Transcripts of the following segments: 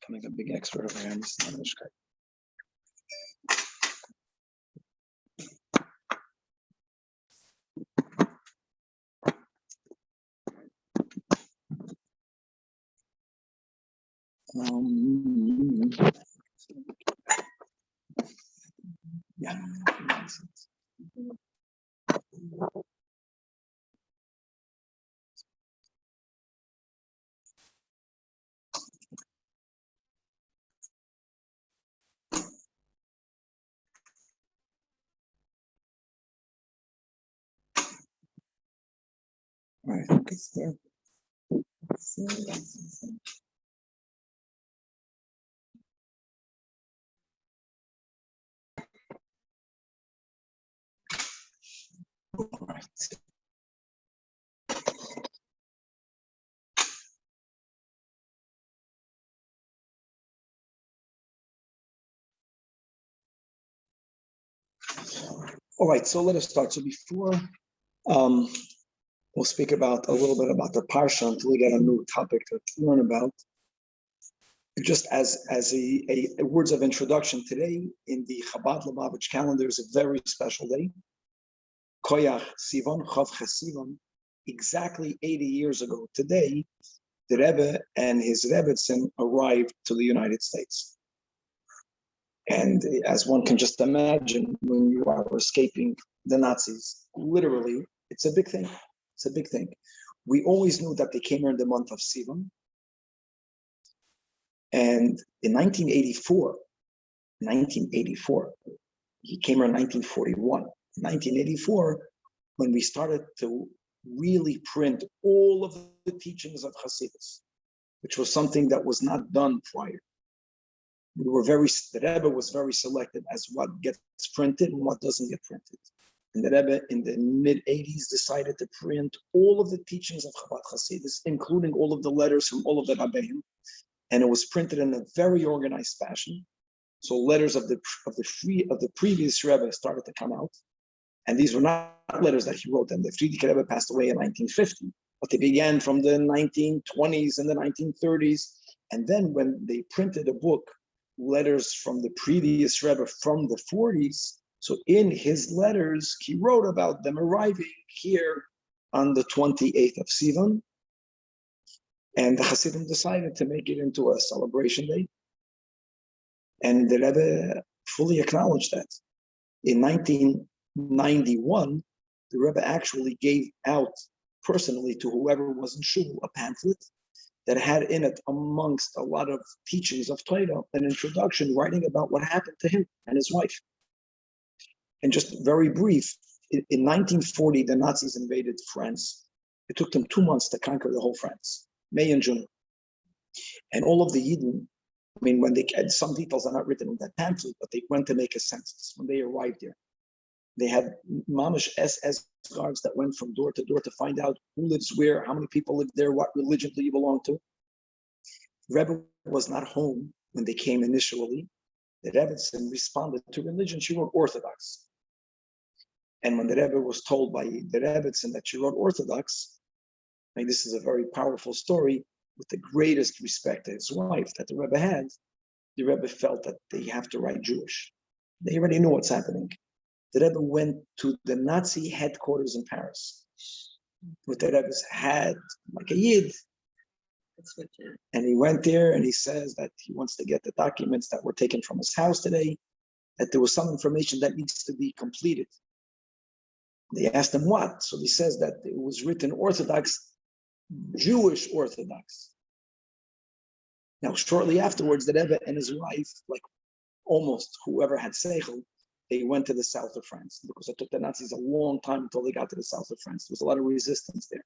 Becoming a big expert over here in this Tanach. Yeah. All right. Okay. All right. All right. So let us start. So before we'll speak about a little bit about the parsha until we get a new topic to learn about. Just as a words of introduction, today in the Chabad Lubavitch calendar is a very special day. Koyach Sivan, Chav Chasivan, exactly 80 years ago today, the Rebbe and his Rebbetzin arrived to the United States. And as one can just imagine, when you are escaping the Nazis, literally, it's a big thing. It's a big thing. We always knew that they came here in the month of Sivan. And in 1984, he came here in 1941. In 1984, when we started to really print all of the teachings of Hasidus, which was something that was not done prior. The Rebbe was very selective as what gets printed and what doesn't get printed. And the Rebbe in the mid-80s decided to print all of the teachings of Chabad Hasidus, including all of the letters from all of the Rabbeim. And it was printed in a very organized fashion. So letters of the previous Rebbe started to come out. And these were not letters that he wrote. And the Friedrich Rebbe passed away in 1950. But they began from the 1920s and the 1930s. And then when they printed a book, letters from the previous Rebbe from the 40s, so in his letters, he wrote about them arriving here on the 28th of Sivan. And the Hasidim decided to make it into a celebration day. And the Rebbe fully acknowledged that. In 1991, the Rebbe actually gave out personally to whoever was in shul a pamphlet that had in it, amongst a lot of teachings of Torah, an introduction writing about what happened to him and his wife. And just very brief, in 1940, the Nazis invaded France. It took them 2 months to conquer the whole France, May and June. And all of the Yidden, I mean, when they had some details are not written in that pamphlet, but they went to make a census. When they arrived there, they had mamish SS guards that went from door to door to find out who lives where, how many people live there, what religion do you belong to. Rebbe was not home when they came initially. The Rebbetzin responded to religion. She wrote Orthodox. And when the Rebbe was told by the Rebbetzin that she wrote Orthodox, I mean, this is a very powerful story, with the greatest respect to his wife that the Rebbe had, the Rebbe felt that they have to write Jewish. They already knew what's happening. The Rebbe went to the Nazi headquarters in Paris with the Rebbe's hat, like a Yid. And he went there and he says that he wants to get the documents that were taken from his house today, that there was some information that needs to be completed. They asked him what? So he says that it was written Orthodox, Jewish Orthodox. Now, shortly afterwards, the Rebbe and his wife, like almost whoever had seichel, they went to the south of France, because it took the Nazis a long time until they got to the south of France. There was a lot of resistance there.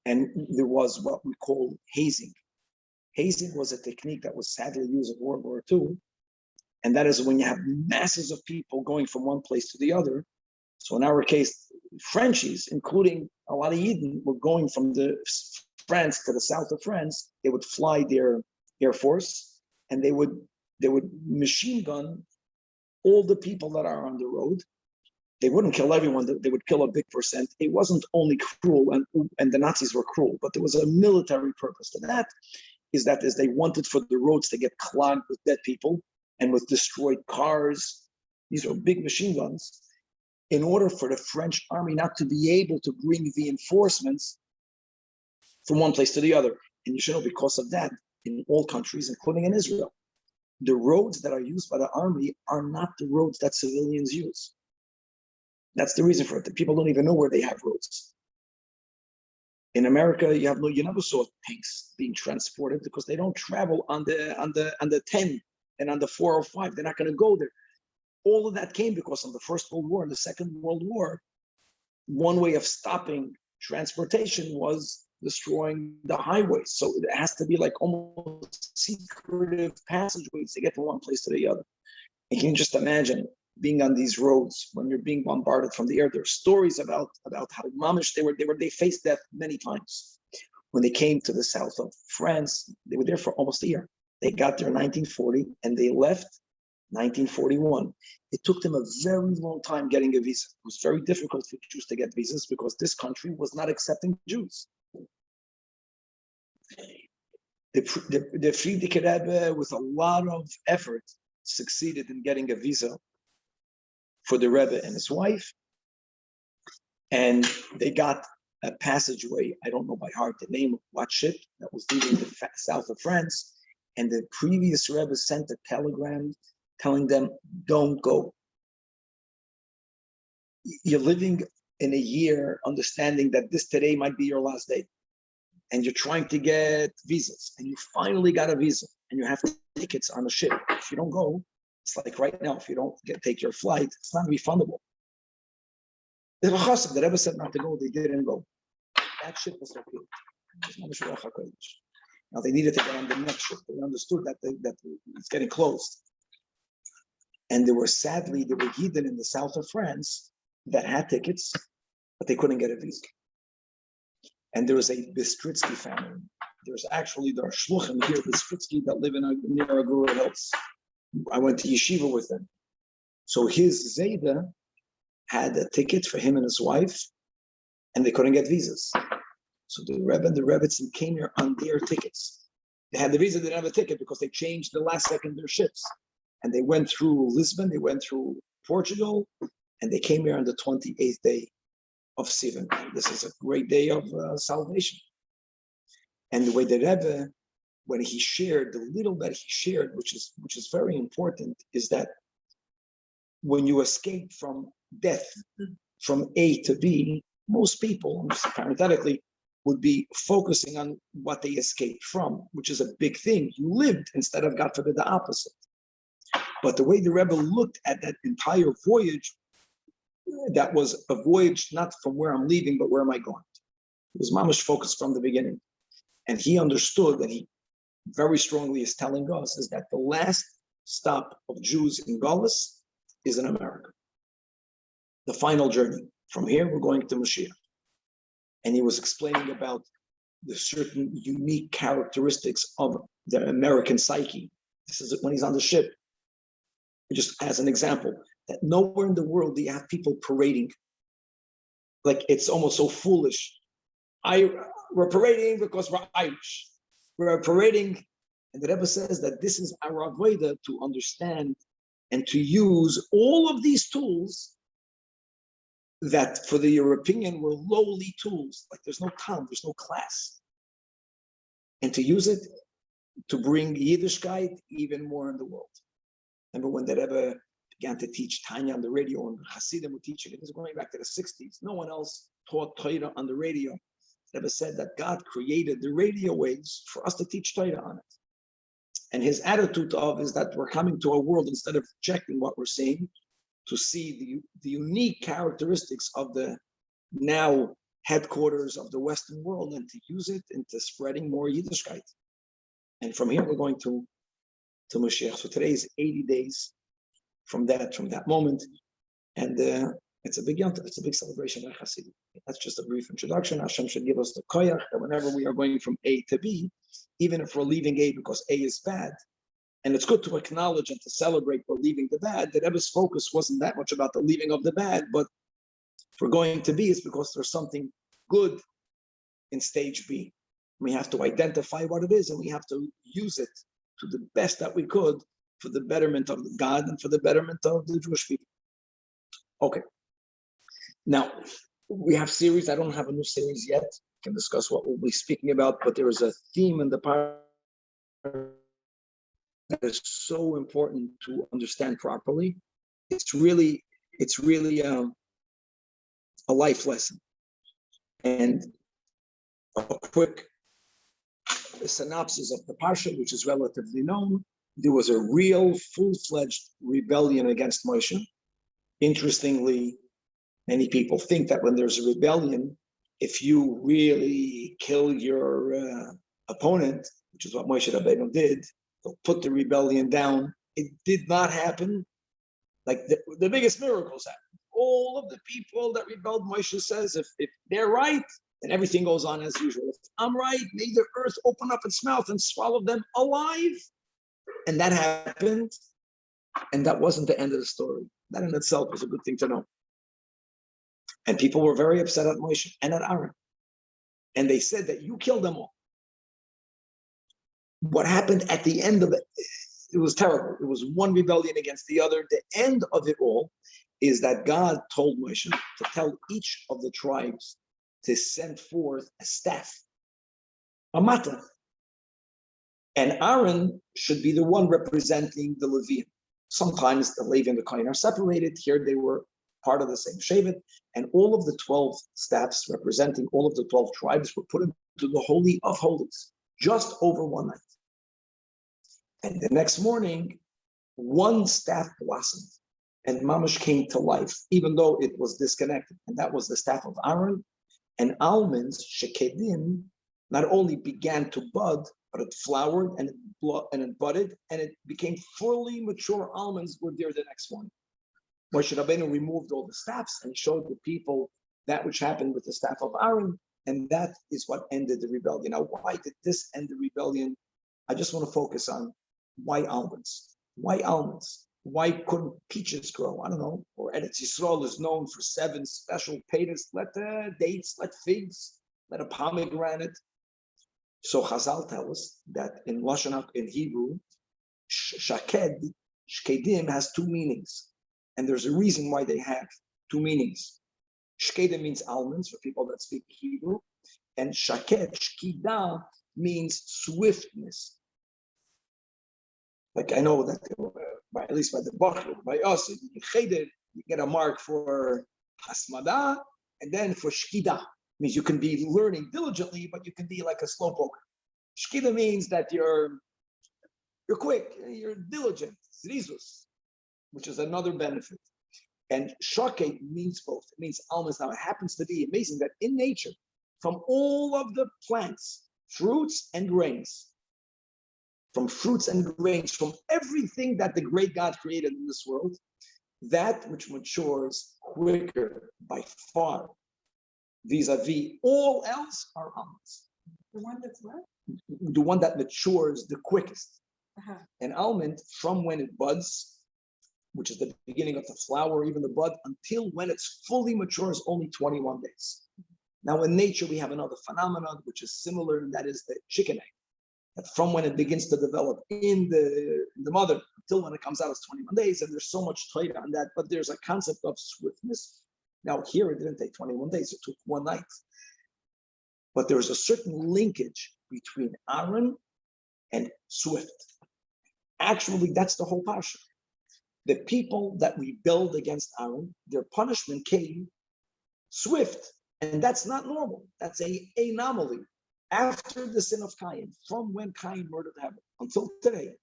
And there was what we call hazing. Hazing was a technique that was sadly used in World War II. And that is when you have masses of people going from one place to the other. So in our case, Frenchies, including a lot of Yidden, were going from the France to the south of France. They would fly their Air Force, and they would machine gun all the people that are on the road. They wouldn't kill everyone, they would kill a big percent. It wasn't only cruel, and the Nazis were cruel, but there was a military purpose to that. is that they wanted for the roads to get clogged with dead people and with destroyed cars. These are big machine guns. In order for the French army not to be able to bring reinforcements from one place to the other. And you should know, because of that, in all countries, including in Israel, the roads that are used by the army are not the roads that civilians use. That's the reason for it. The people don't even know where they have roads. In America, you never saw tanks being transported because they don't travel on the 10 and on the 405. They're not going to go there. All of that came because of the First World War and the Second World War. One way of stopping transportation was destroying the highways. So it has to be like almost secretive passageways to get from one place to the other. And can you just imagine being on these roads when you're being bombarded from the air? There are stories about how mamish they faced death many times. When they came to the south of France, they were there for almost a year. They got there in 1940 and they left 1941. It took them a very long time getting a visa. It was very difficult for Jews to get visas because this country was not accepting Jews. The Frierdiker Rebbe, with a lot of effort, succeeded in getting a visa for the Rebbe and his wife. And they got a passageway, I don't know by heart the name of what ship, that was leaving the south of France. And the previous Rebbe sent a telegram telling them, don't go. You're living in a year understanding that this today might be your last day. And you're trying to get visas. And you finally got a visa. And you have tickets on a ship. If you don't go, it's like right now, if you don't take your flight, it's not refundable. The Rebbe said not to go, they didn't go. That ship was located. Now they needed to get on the next ship. They understood that it's getting closed. And there were Yidden in the south of France that had tickets, but they couldn't get a visa. And there was a Bistritsky family. There are shluchim here, Bistritsky, that live near Agura Hills. I went to yeshiva with them. So his Zayda had a ticket for him and his wife, and they couldn't get visas. So the Rebbe and the Rebbitzin came here on their tickets. They had the visa, they didn't have a ticket because they changed the last second their ships. And they went through Lisbon, they went through Portugal, and they came here on the 28th day of Sivan. This is a great day of salvation. And the way the Rebbe, when he shared, the little that he shared, which is very important, is that when you escape from death, from A to B, most people, parenthetically, would be focusing on what they escaped from, which is a big thing. You lived instead of, God forbid, the opposite. But the way the Rebbe looked at that entire voyage, that was a voyage not from where I'm leaving, but where am I going? It was mamish focused from the beginning. And he understood that he very strongly is telling us is that the last stop of Jews in Galus is in America. The final journey. From here, we're going to Mashiach. And he was explaining about the certain unique characteristics of the American psyche. This is when he's on the ship. Just as an example, that nowhere in the world do you have people parading. Like it's almost so foolish. We're parading because we're Irish. We're parading, and the Rebbe says that this is our avodah to understand and to use all of these tools that for the European were lowly tools, like there's no town, there's no class. And to use it to bring Yiddishkeit even more in the world. Remember when the Rebbe began to teach Tanya on the radio, and Hasidim were teaching it. This is going back to the 60s. No one else taught Torah on the radio. The Rebbe said that God created the radio waves for us to teach Torah on it. And his attitude is that we're coming to a world, instead of rejecting what we're seeing, to see the unique characteristics of the now headquarters of the Western world and to use it into spreading more Yiddishkeit. And from here, we're going to Mashiach. So today is 80 days from that moment. And it's a big yontif, it's a big celebration by Hasidim. That's just a brief introduction. Hashem should give us the koyach that whenever we are going from A to B, even if we're leaving A because A is bad, and it's good to acknowledge and to celebrate we're leaving the bad, that Rebbe's focus wasn't that much about the leaving of the bad, but if we're going to B, it's because there's something good in stage B. We have to identify what it is, and we have to use it to the best that we could for the betterment of God and for the betterment of the Jewish people. Okay. Now, we have series. I don't have a new series yet. We can discuss what we'll be speaking about, but there is a theme in the part that is so important to understand properly. It's really a life lesson. And a quick synopsis of the parsha, which is relatively known. There was a real full-fledged rebellion against Moshe. Interestingly, many people think that when there's a rebellion, if you really kill your opponent, which is what Moshe Rabbeinu did, they'll put the rebellion down. It did not happen. Like the biggest miracles happened. All of the people that rebelled, Moshe says, if they're right, then everything goes on as usual. If I'm right, may the earth open up its mouth and swallow them alive. And that happened. And that wasn't the end of the story. That in itself was a good thing to know. And people were very upset at Moshe and at Aaron. And they said that you killed them all. What happened at the end of it, it was terrible. It was one rebellion against the other. The end of it all is that God told Moshe to tell each of the tribes to send forth a staff, a matter. And Aaron should be the one representing the Levian. Sometimes the Levi and the Kohen are separated. Here they were part of the same Shevet. And all of the 12 staffs representing all of the 12 tribes were put into the Holy of Holies just over one night. And the next morning, one staff blossomed and Mamash came to life, even though it was disconnected. And that was the staff of Aaron. And almonds, shekedim, not only began to bud, but it flowered and it budded and it became fully mature almonds were there the next morning. Moshe Rabbeinu removed all the staffs and showed the people that which happened with the staff of Aaron, and that is what ended the rebellion. Now, why did this end the rebellion? I just want to focus on why almonds? Why almonds? Why couldn't peaches grow? I don't know. Or Eretz Yisrael is known for 7 special paytas. Let dates, let figs, let a pomegranate. So Chazal tell us that in Lashon in Hebrew, shkedim has 2 meanings. And there's a reason why they have 2 meanings. Shkedim means almonds for people that speak Hebrew. And shaket, shkida, means swiftness. Like I know that, at least by the Bachur, by us, you get a mark for hasmada, and then for shkida. Means you can be learning diligently, but you can be like a slowpoke. Shkida means that you're quick, you're diligent, zrizus, which is another benefit. And shaket means both. It means almonds. Now it happens to be amazing that in nature, from all of the plants, fruits and grains, from everything that the great God created in this world, that which matures quicker by far, vis-a-vis all else, are almonds. The one that's what? The one that matures the quickest. Uh-huh. An almond, from when it buds, which is the beginning of the flower, or even the bud, until when it's fully mature is only 21 days. Now in nature, we have another phenomenon which is similar, and that is the chicken egg. That from when it begins to develop in the mother until when it comes out is 21 days, and there's so much Torah on that, but there's a concept of swiftness. Now here it didn't take 21 days, it took one night. But there's a certain linkage between Aaron and swift. Actually, that's the whole parsha. The people that rebelled against Aaron, their punishment came swift, and that's not normal. That's an anomaly. After the sin of Cain, from when Cain murdered Abel until today,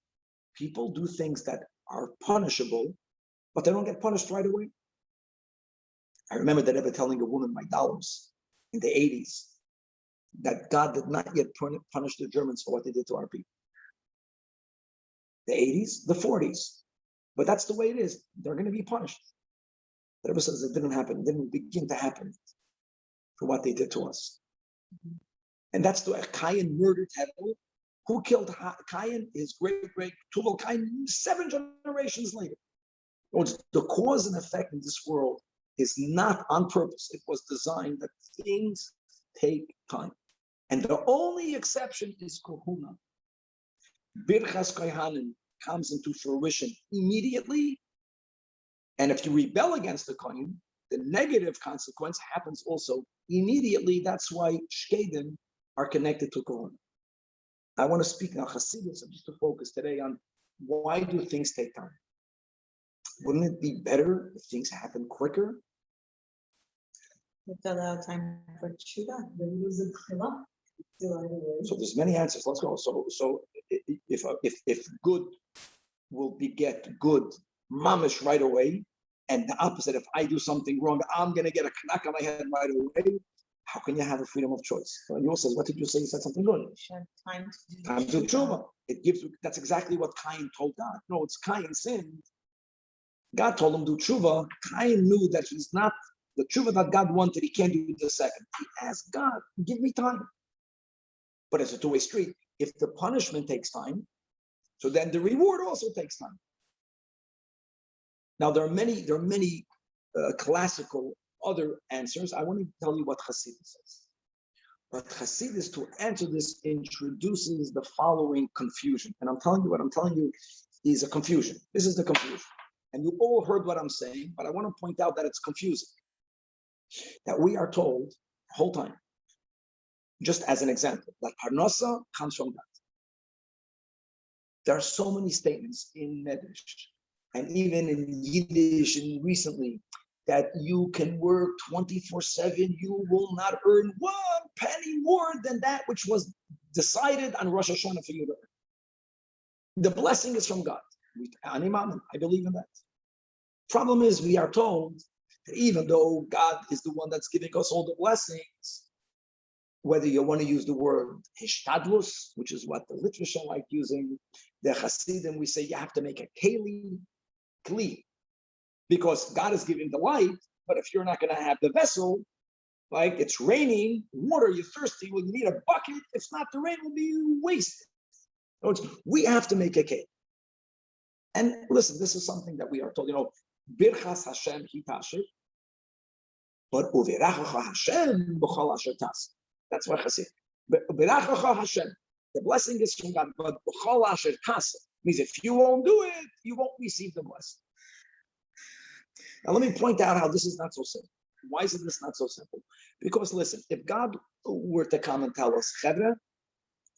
people do things that are punishable, but they don't get punished right away. I remember that ever telling a woman my dollars in the 80s that God did not yet punish the Germans for what they did to our people. The 80s, the 40s. But that's the way it is. They're going to be punished. The Rebbe says it didn't happen, it didn't begin to happen for what they did to us. Mm-hmm. And that's the way Cain murdered Abel. Who killed Cain? His great Tubal Cain, 7 generations later. The cause and effect in this world is not on purpose. It was designed that things take time. And the only exception is kohuna. Birchas kohanim comes into fruition immediately. And if you rebel against the kohen, the negative consequence happens also immediately. That's why shkedim are connected to kohuna. I want to speak now Hasidus, just to focus today on why do things take time? Wouldn't it be better if things happen quicker? It's allowed time for tshuva. So there's many answers. Let's go. So if good will beget good, mamish right away, and the opposite, if I do something wrong, I'm gonna get a knock on my head right away. How can you have a freedom of choice? So Yoel says, what did you say? You said something good. Time to tshuva. It gives. That's exactly what Cain told God. No, it's Cain sinned. God told him do tshuva. Cain knew that he's not the tshuva that God wanted. He can't do the second. He asked God, give me time. But it's a two-way street. If the punishment takes time, so then the reward also takes time. Now there are many classical other answers. I want to tell you what Hasidus says. But Hasidus, to answer this, introduces the following confusion. And what I'm telling you is a confusion. This is the confusion. And you all heard what I'm saying, but I want to point out that it's confusing. That we are told the whole time, just as an example, that Parnasa comes from God. There are so many statements in Midrash and even in Yiddish and recently that you can work 24/7, you will not earn 1 penny more than that which was decided on Rosh Hashanah for you to earn. The blessing is from God. I believe in that. Problem is, we are told that even though God is the one that's giving us all the blessings, whether you want to use the word hishtadlus, which is what the literature like using, the Hasidim, we say you have to make a kli, because God is giving the light, but if you're not going to have the vessel, like it's raining, water, you're thirsty, well, you need a bucket. If not, the rain will be wasted. We have to make a kli. And listen, this is something that we are told, Birchas Hashem hitasher, but uverachacha Hashem b'chol asher tas. That's what Chassid. B'rachacha Hashem. The blessing is from God, but b'chol asher tas means if you won't do it, you won't receive the blessing. Now let me point out how this is not so simple. Why is this not so simple? Because listen, if God were to come and tell us, Chevra,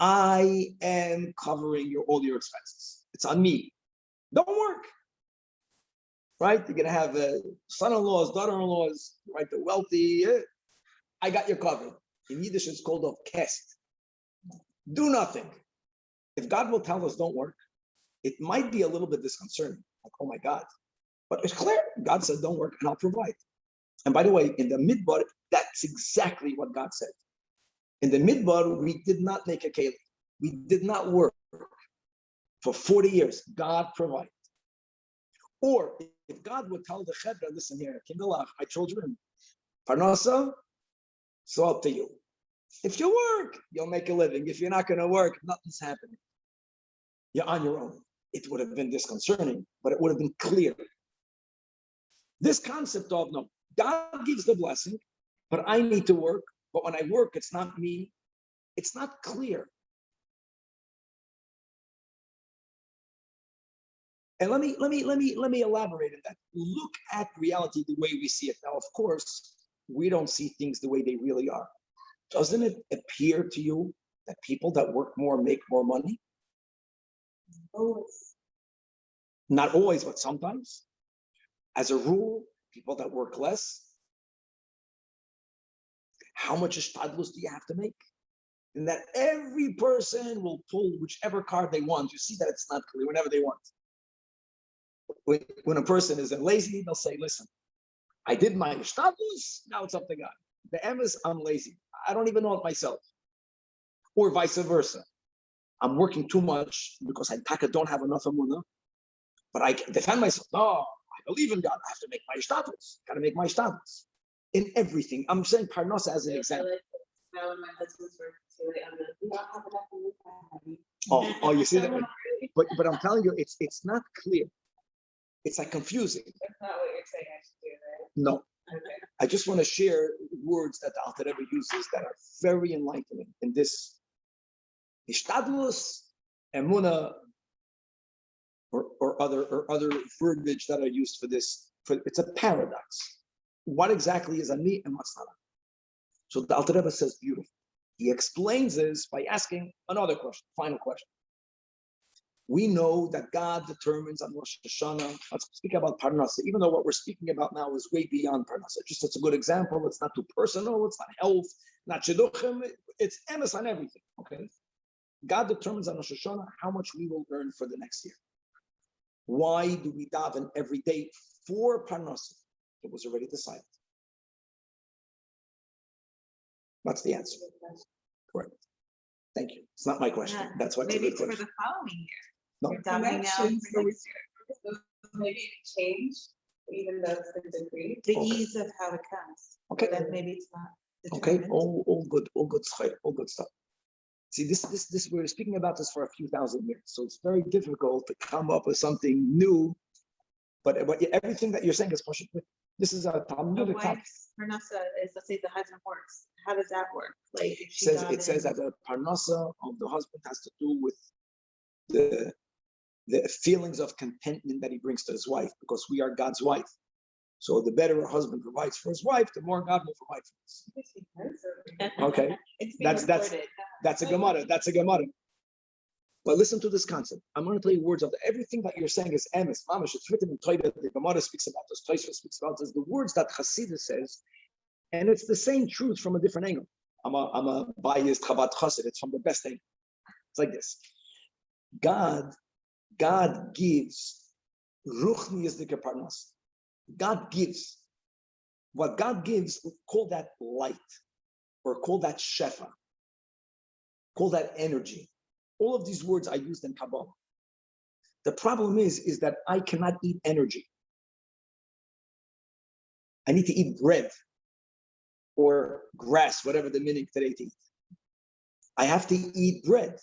I am covering all your expenses. It's on me. Don't work. Right? You're going to have son-in-laws, daughter-in-laws, right? The wealthy. I got you covered. In Yiddish, it's called a kest. Do nothing. If God will tell us don't work, it might be a little bit disconcerting. Like, oh my God. But it's clear. God said don't work and I'll provide. And by the way, in the Midbar, that's exactly what God said. In the Midbar, we did not make a keli. We did not work. For 40 years, God provided. Or if God would tell the Chevra, listen here, Kindalach, my children, Parnasa, so up to you. If you work, you'll make a living. If you're not going to work, nothing's happening. You're on your own. It would have been disconcerting, but it would have been clear. This concept of, no, God gives the blessing, but I need to work. But when I work, it's not me. It's not clear. And let me elaborate on that. Look at reality the way we see it. Now, of course, we don't see things the way they really are. Doesn't it appear to you that people that work more make more money? Always. Not always, but sometimes. As a rule, people that work less. How much ishtadlus do you have to make? And that every person will pull whichever card they want. You see that it's not clear whenever they want. When a person is lazy, they'll say, listen, I did my ishtadlus, now it's up to God. The emes, I'm lazy. I don't even know it myself. Or vice versa. I'm working too much because I don't have enough emunah, but I can defend myself. No, I believe in God. I have to make my ishtadlus. Got to make my ishtadlus. In everything. I'm saying parnasa as an example. Oh, you see that? But I'm telling you, it's not clear. It's like confusing. That's not what you're saying I should do, right? No. Okay. I just want to share words that the Alter Rebbe uses that are very enlightening in this Ishtadlus, Emuna, or other verbiage that are used for this. It's a paradox. What exactly is ani and what's not? So the Alter Rebbe says beautiful. He explains this by asking another question, final question. We know that God determines on Rosh Hashanah. Let's speak about Parnasa, even though what we're speaking about now is way beyond Parnasa. Just it's a good example. It's not too personal. It's not health, not shidduchim. It's emes on everything. Okay. God determines on Rosh Hashanah how much we will earn for the next year. Why do we daven every day for Parnasa? It was already decided. That's the answer. Correct. Thank you. It's not my question. Yeah. That's why it's Maybe a good it's for question. the following year. No. You're davening now for next year. Maybe it change, even though it's been decreed. The Okay. ease of how it comes. Okay. Then maybe it's not. Okay, determined. all good, all good stuff. See, this we're speaking about this for a few thousand years, so it's very difficult to come up with something new. But everything that you're saying is pushing. This is a But Talmudic why topic. Parnasa is, let's say the husband works. How does that work? Like if she It says that the parnasa of the husband has to do with the feelings of contentment that he brings to his wife, because we are God's wife. So the better a husband provides for his wife, the more God will provide for us. Okay, It's being recorded. that's a Gemara. That's a Gemara. But listen to this concept. I'm going to tell you words of everything that you're saying is emes. Mamash, it's written in Torah. The Gemara speaks about this. Tosfos speaks about this. The words that Hasidus says, and it's the same truth from a different angle. I'm a biased Chabad Chassid. It's from the best angle. It's like this. God gives. Ruchni is the keparnas. God gives. What God gives, call that light, or call that shefa, call that energy. All of these words I used in Kabbalah. The problem is that I cannot eat energy. I need to eat bread or grass, whatever the meaning today to eat. I have to eat bread.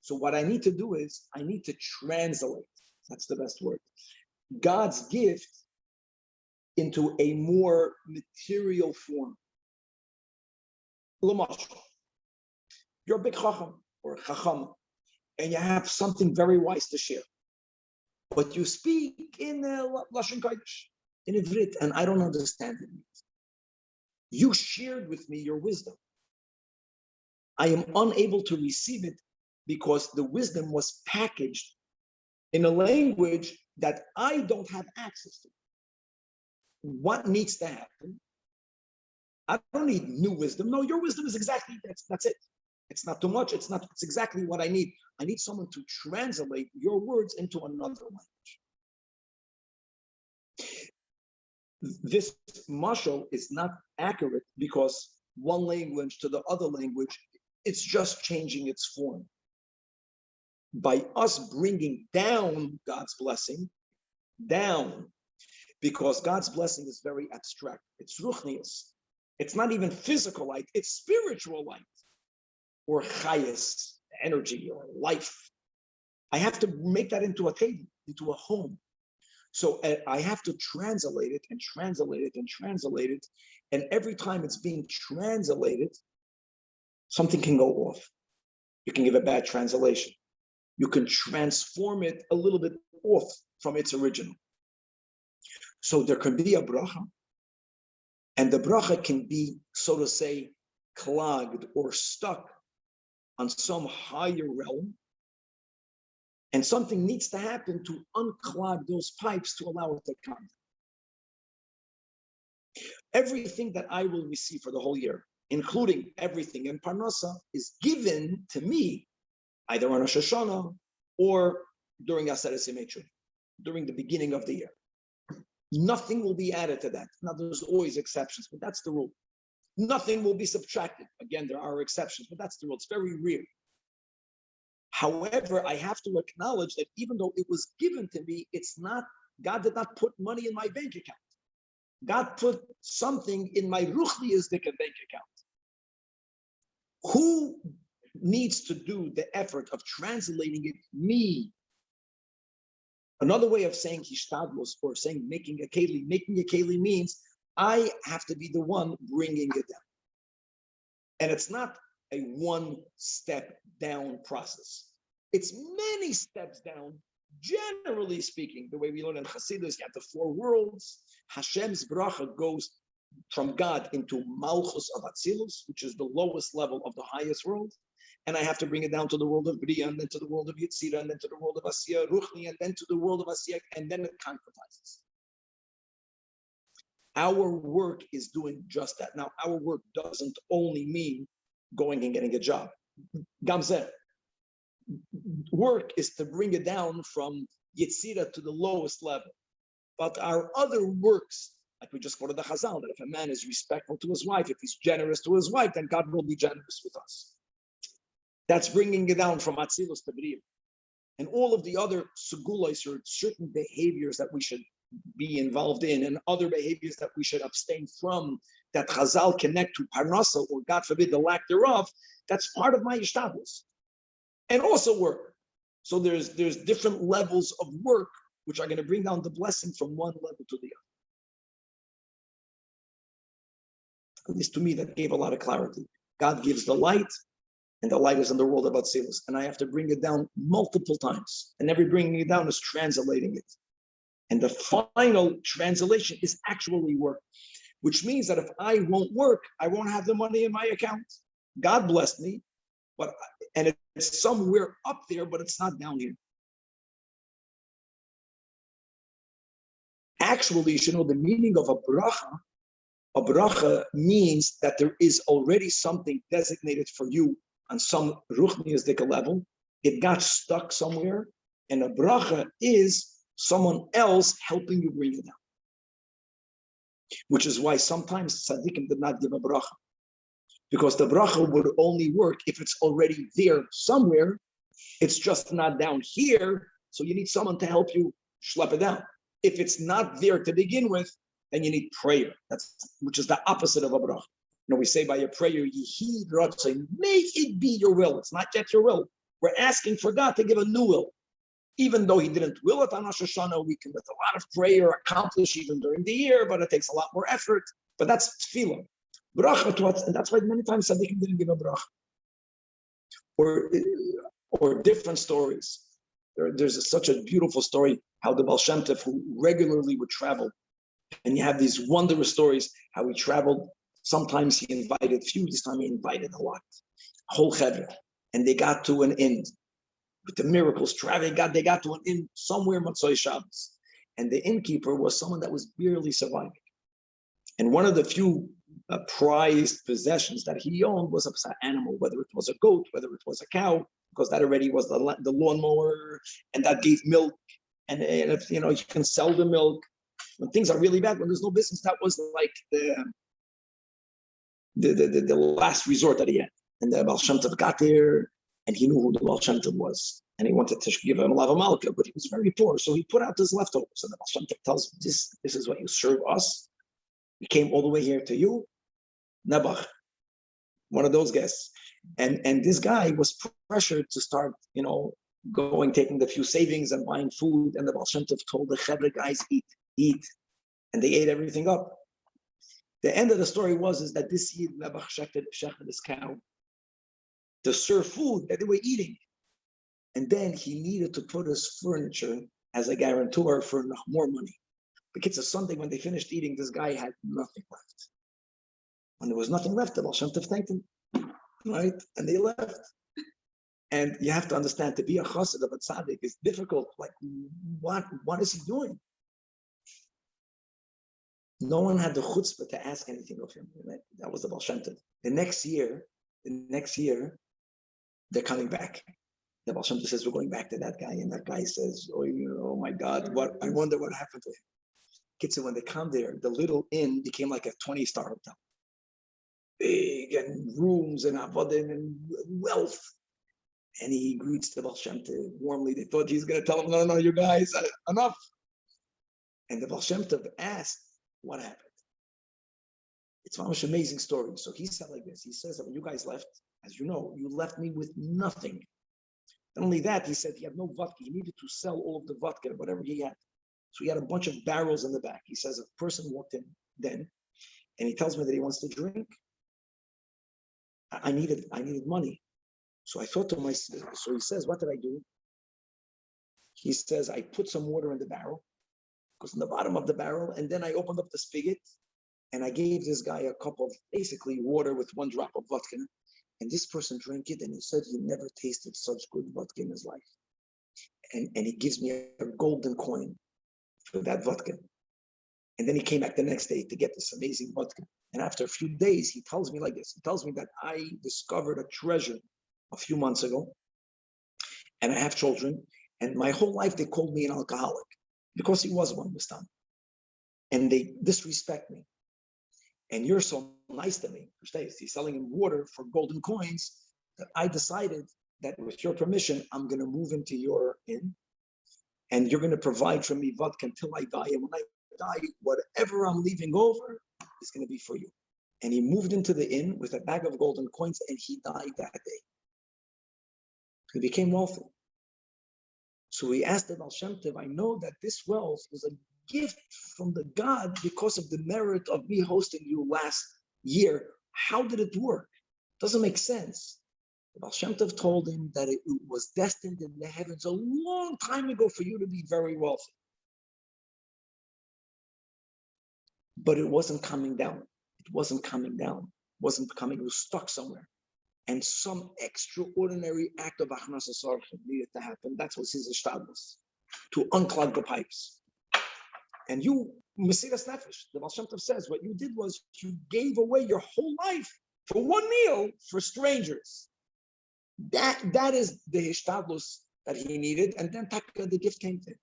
So what I need to do is I need to translate. That's the best word. God's gift into a more material form. You're a big chacham or chacham, and you have something very wise to share, but you speak in Lashon Kodesh, in Ivrit, and I don't understand it. You shared with me your wisdom. I am unable to receive it because the wisdom was packaged in a language that I don't have access to. What needs to happen? I don't need new wisdom. No, your wisdom is exactly that's it. It's not too much. It's exactly what I need. I need someone to translate your words into another language. This mashal is not accurate because one language to the other language, it's just changing its form. By us bringing down God's blessing, down, because God's blessing is very abstract. It's ruchnius. It's not even physical light. It's spiritual light, or chayas, energy, or life. I have to make that into a table, into a home. So I have to translate it and translate it and translate it. And every time it's being translated, something can go off. You can give a bad translation. You can transform it a little bit off from its original. So there can be a bracha, and the bracha can be, so to say, clogged or stuck on some higher realm, and something needs to happen to unclog those pipes to allow it to come. Everything that I will receive for the whole year, including everything in Parnasa, is given to me either on Rosh Hashanah or during Aseret Yemei, during the beginning of the year. Nothing will be added to that. Now, there's always exceptions, but that's the rule. Nothing will be subtracted. Again, there are exceptions, but that's the rule. It's very rare. However, I have to acknowledge that even though it was given to me, it's not, God did not put money in my bank account. God put something in my ruchniistic bank account. Who needs to do the effort of translating it? Me. Another way of saying hishtadlos, or saying making a keli means I have to be the one bringing it down. And it's not a one step down process. It's many steps down. Generally speaking, the way we learn in Hasidus, you have the four worlds. Hashem's bracha goes from God into Malchus of Atzilus, which is the lowest level of the highest world. And I have to bring it down to the world of Bria, and then to the world of Yetzira, and then to the world of Asiyah Ruchni, and then to the world of Asiyah, and then it concretizes. Our work is doing just that. Now, our work doesn't only mean going and getting a job. Gamzeh. Work is to bring it down from Yetzira to the lowest level. But our other works, like we just quoted the Chazal, that if a man is respectful to his wife, if he's generous to his wife, then God will be generous with us. That's bringing it down from Atzilus to Bria. And all of the other sugulos, or certain behaviors that we should be involved in, and other behaviors that we should abstain from, that Chazal connect to Parnasa, or God forbid, the lack thereof, that's part of my Ishtadlus. And also work. So there's different levels of work which are going to bring down the blessing from one level to the other. At least to me, that gave a lot of clarity. God gives the light, and the light is in the world of Atzilus, and I have to bring it down multiple times. And every bringing it down is translating it. And the final translation is actually work, which means that if I won't work, I won't have the money in my account. God blessed me, and it's somewhere up there, but it's not down here. Actually, you should know the meaning of a bracha. A bracha means that there is already something designated for you on some ruchniistic level. It got stuck somewhere, and a bracha is someone else helping you bring it down. Which is why sometimes tzaddikim did not give a bracha, because the bracha would only work if it's already there somewhere. It's just not down here, so you need someone to help you schlep it down. If it's not there to begin with, then you need prayer. Which is the opposite of a bracha. We say by a prayer, Yehi Ratzon, may it be your will. It's not yet your will. We're asking for God to give a new will. Even though he didn't will it on Rosh Hashanah, we can, with a lot of prayer, accomplish even during the year, but it takes a lot more effort. But that's tefillah. Bracha to what, and that's why many times Tzaddikim didn't give a bracha. Or different stories. There's such a beautiful story how the Baal Shem Tov, who regularly would travel, and you have these wondrous stories how he traveled. Sometimes he invited few, this time he invited a lot, a whole chevra, and they got to an inn. With the miracles, they got to an inn somewhere Motzei Shabbos, and the innkeeper was someone that was barely surviving. And one of the few prized possessions that he owned was an animal, whether it was a goat, whether it was a cow, because that already was the lawnmower, and that gave milk. And if you can sell the milk when things are really bad, when there's no business, that was like the last resort that he had. And the Baal Shem Tov got there, and he knew who the Baal Shem Tov was, and he wanted to give him a lava malka, but he was very poor, so he put out his leftovers. And the Baal Shem Tov tells him, this is what you serve us. We came all the way here to you, Nebach, one of those guests. And this guy was pressured to start, taking the few savings and buying food. And the Baal Shem Tov told the Chevra guys, eat. And they ate everything up. The end of the story is that this Yid, Nebach, shechted this cow to serve food that they were eating. And then he needed to put his furniture as a guarantor for more money. The kids, Sunday, when they finished eating, this guy had nothing left. When there was nothing left, the Baal Shem Tov thanked him, right? And they left. And you have to understand, to be a chassid of a tzaddik is difficult. Like, what is he doing? No one had the chutzpah to ask anything of him. That was the Baal Shem Tov. The next year, they're coming back. The Baal Shem Tov says, we're going back to that guy. And that guy says, oh my God, I wonder what happened to him. Kids, when they come there, the little inn became like a 20-star hotel. Big, and rooms and avodim and wealth. And he greets the Baal Shem Tov warmly. They thought he's going to tell them, no, you guys, enough. And the Baal Shem Tov asked, what happened? It's an amazing story. So he said like this. He says that when you guys left, as you know, you left me with nothing. Not only that, he said he had no vodka. He needed to sell all of the vodka, whatever he had. So he had a bunch of barrels in the back. He says a person walked in then, and he tells me that he wants to drink. I needed money. So I thought to myself, so he says, what did I do? He says, I put some water in the barrel, goes in the bottom of the barrel, and then I opened up the spigot, and I gave this guy a cup of basically water with 1 drop of vodka. And this person drank it, and he said he never tasted such good vodka in his life. And he gives me a golden coin for that vodka. And then he came back the next day to get this amazing vodka. And after a few days, he tells me like this. He tells me that I discovered a treasure a few months ago, and I have children, and my whole life they called me an alcoholic because he was one this time. And they disrespect me. And you're so nice to me. He's selling him water for golden coins that I decided that with your permission, I'm going to move into your inn, and you're going to provide for me vodka until I die. And when I die, whatever I'm leaving over is going to be for you. And he moved into the inn with a bag of golden coins, and he died that day. He became wealthy. So he asked the Baal Shem Tov, I know that this wealth was a gift from the God because of the merit of me hosting you last year. How did it work? Doesn't make sense. The Baal Shem Tov told him that it was destined in the heavens a long time ago for you to be very wealthy. But it wasn't coming down. It wasn't coming down. It wasn't coming, it was stuck somewhere. And some extraordinary act of achnasa sarchim needed to happen. That's what his ishtadlus, to unclog the pipes. And you, Mesiras Nefesh, the Baal Shem Tov says, what you did was you gave away your whole life for one meal for strangers. That is the ishtadlus that he needed. And then the gift came to him.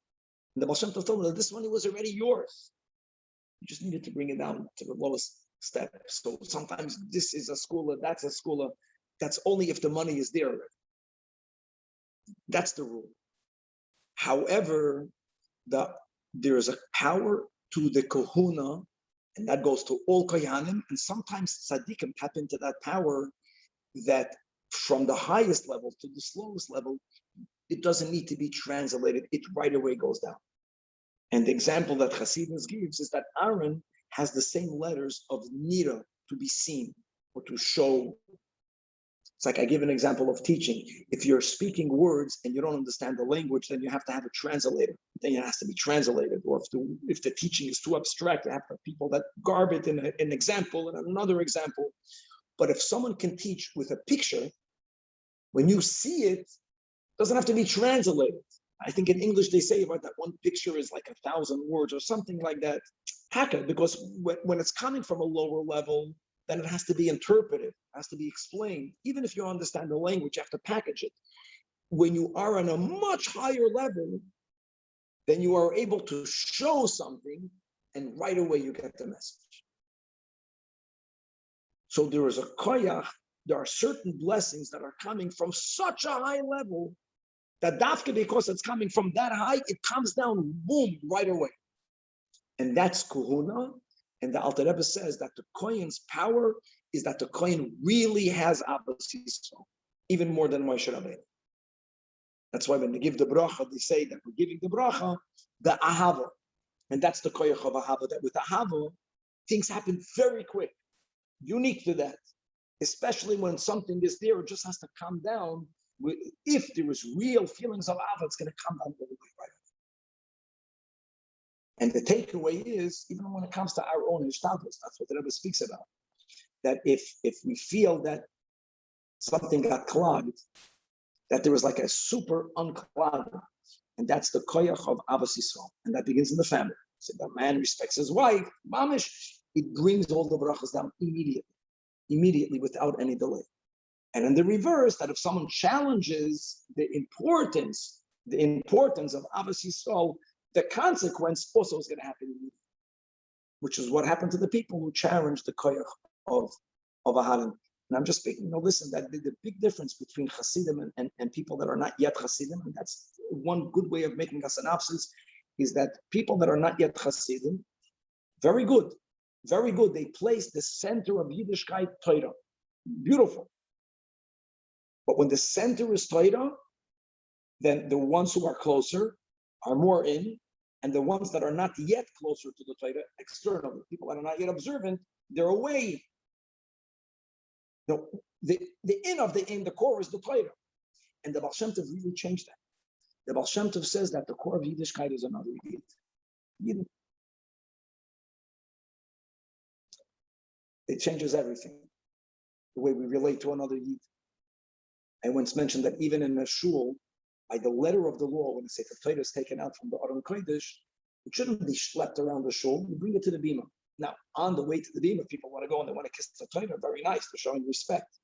And the Baal Shem Tov told him that this money was already yours. You just needed to bring it down to the lowest step. So sometimes this is a schooler, that's a schooler. That's only if the money is there already. That's the rule. However, there is a power to the kahuna, and that goes to all kohanim, and sometimes tzaddikim tap into that power that from the highest level to the slowest level, it doesn't need to be translated. It right away goes down. And the example that Hasidus gives is that Aaron has the same letters of nira, to be seen or to show. It's like I give an example of teaching. If you're speaking words and you don't understand the language, then you have to have a translator. Then it has to be translated. Or if the teaching is too abstract, you have to have people that garb it in an example and another example. But if someone can teach with a picture, when you see it, it doesn't have to be translated. I think in English they say about that one picture is like 1,000 words or something like that. Haka, because when it's coming from a lower level, then it has to be interpreted, has to be explained. Even if you understand the language, you have to package it. When you are on a much higher level, then you are able to show something, and right away you get the message. So there is a koyach, there are certain blessings that are coming from such a high level that dafka, because it's coming from that high, it comes down, boom, right away. And that's kuhuna. And the Alter Rebbe says that the Kohen's power is that the Kohen really has Abbas Yisrael, even more than Moshe Rabbeinu. That's why when they give the bracha, they say that we're giving the bracha, the ahava. And that's the koyach of ahava, that with ahava, things happen very quick, unique to that. Especially when something is there, it just has to come down. If there is real feelings of ahava, it's going to come down all the way right. And the takeaway is, even when it comes to our own ishtadlus, that's what the Rebbe speaks about, that if we feel that something got clogged, that there was like a super unclogging, and that's the koyach of Abbas Yisrael, and that begins in the family. So the man respects his wife, mamish, it brings all the brachas down immediately without any delay. And in the reverse, that if someone challenges the importance of Abbas Yisrael, the consequence also is going to happen immediately, which is what happened to the people who challenged the koyach of Aharon. And I'm just speaking, listen, that the big difference between Hasidim and people that are not yet Hasidim, and that's one good way of making a synopsis, is that people that are not yet Hasidim, very good. They place the center of Yiddishkeit Torah. Beautiful. But when the center is Torah, then the ones who are closer are more in, and the ones that are not yet closer to the Torah externally, people that are not yet observant, They're away. The in of the in, the core is the Torah. And the Baal Shem Tov really changed that. The Baal Shem Tov says that the core of Yiddishkeit is another Yid. It changes everything, the way we relate to another Yid. I once mentioned that even in a shul, by the letter of the law, when the Sefer Torah is taken out from the Aron Kodesh, it shouldn't be schlepped around the shul. You bring it to the bima. Now, on the way to the bima, people want to go and they want to kiss the Torah. Very nice. They're showing respect.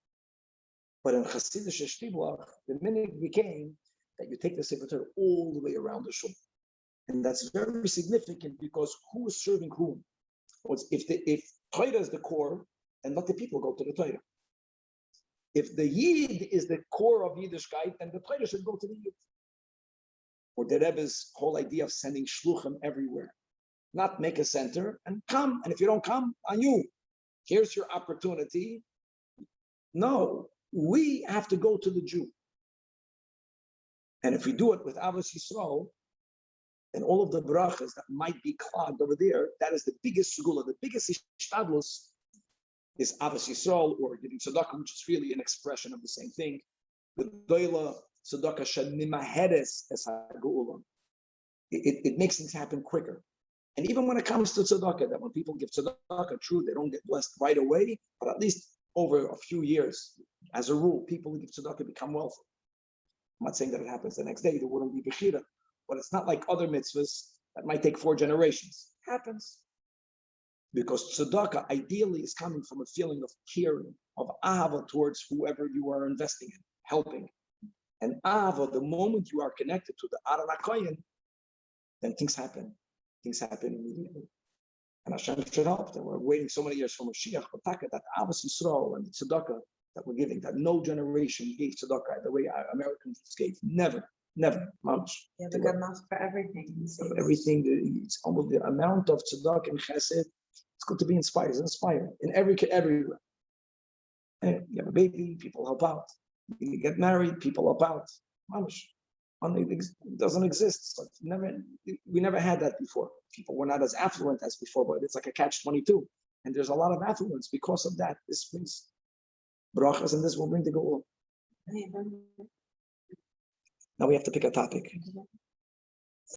But in Hasidic Shtiblach, the minute became that you take the Sefer Torah all the way around the shul. And that's very significant because who is serving whom? If Torah is the core, then let the people go to the Torah. If the Yid is the core of Yiddishkeit, then the Torah should go to the Yid. Or the Rebbe's whole idea of sending shluchim everywhere. Not make a center and come. And if you don't come, on you. Here's your opportunity. No, we have to go to the Jew. And if we do it with Avos Yisrael, then all of the brachas that might be clogged over there, that is the biggest segula, the biggest ishtadlus is Avos Yisrael or giving tzedakah, which is really an expression of the same thing. The doila tzedakah shenimaheres es ha'geula. It makes things happen quicker. And even when it comes to tzedakah, that when people give tzedakah, true, they don't get blessed right away, but at least over a few years, as a rule, people who give tzedakah become wealthy. I'm not saying that it happens the next day, there wouldn't be bechira, but it's not like other mitzvahs that might take 4 generations. It happens. Because tzedakah ideally is coming from a feeling of caring, of ahava towards whoever you are investing in, helping. And ahava, the moment you are connected to the Aron HaKoyen, then things happen. Things happen immediately. And Hashem should help. And we're waiting so many years for Mashiach, but that Avos Yisrael and the tzedakah that we're giving, that no generation gave tzedakah the way our Americans gave. Never. Much. Yeah, but God knows for everything. Everything, it's almost the amount of tzedakah and chesed. It's good to be inspired. It's inspiring in everywhere. And you have a baby, people help out. You get married, people help out. Mamish. It doesn't exist. So we never had that before. People were not as affluent as before, but it's like a catch-22. And there's a lot of affluence because of that. This brings brachas, and this will bring the goal. Now we have to pick a topic.